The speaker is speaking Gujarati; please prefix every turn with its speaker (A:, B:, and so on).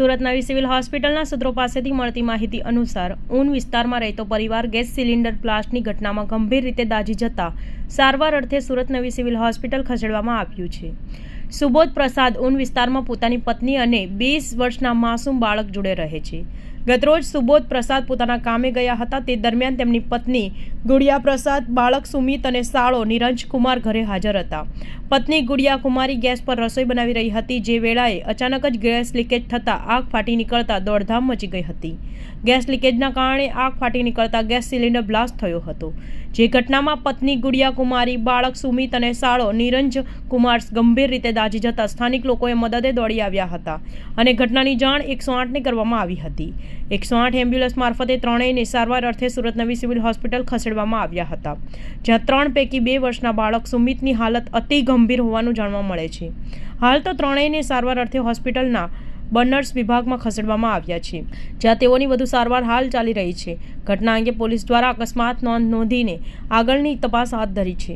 A: સુરત નવી સિવિલ હોસ્પિટલના સૂત્રો પાસેથી મળતી માહિતી અનુસાર ઊન વિસ્તારમાં રહેતો પરિવાર ગેસ સિલિન્ડર બ્લાસ્ટની ઘટનામાં ગંભીર રીતે દાઝી જતા સારવાર અર્થે સુરત નવી સિવિલ હોસ્પિટલ ખસેડવામાં આવ્યું છે. સુબોધ પ્રસાદ ઊન વિસ્તારમાં પોતાની પત્ની અને 20 વર્ષના માસૂમ બાળક જોડે રહે છે. ગતરોજ સુબોધ પ્રસાદ પોતાના કામે ગયા હતા. તે દરમિયાન તેમની પત્ની ગુડિયા પ્રસાદ, બાળક સુમિત અને સાળો નિરંજ કુમાર ઘરે હાજર હતા. પત્ની ગુડિયા કુમારી ગેસ પર રસોઈ બનાવી રહી હતી. જે વેળાએ અચાનક જ ગેસ લીકેજ થતાં આગ ફાટી નીકળતા દોડધામ મચી ગઈ હતી. ગેસ લીકેજના કારણે આગ ફાટી નીકળતા ગેસ સિલિન્ડર બ્લાસ્ટ થયો હતો. જે ઘટનામાં પત્ની ગુડિયા કુમારી, બાળક સુમિત અને સાળો નિરંજ કુમાર ગંભીર રીતે દાઝી જતા સ્થાનિક લોકોએ મદદે દોડી આવ્યા હતા અને ઘટનાની જાણ 108ને કરવામાં આવી હતી. 108 એમ્બ્યુલન્સ મારફતે ત્રણેયને સારવાર અર્થે સુરત નવી સિવિલ હોસ્પિટલ ખસેડવામાં આવ્યા હતા, જ્યાં 3 પૈકી 2 વર્ષના બાળક સુમિતની હાલત અતિ ગંભીર હોવાનું જાણવા મળે છે. હાલ તો ત્રણેયને સારવાર અર્થે હોસ્પિટલના બર્નર્સ વિભાગમાં ખસેડવામાં આવ્યા છે, જ્યાં તેઓની વધુ સારવાર હાલ ચાલી રહી છે. ઘટના અંગે પોલીસ દ્વારા અકસ્માત નોંધીને આગળની તપાસ હાથ ધરી છે.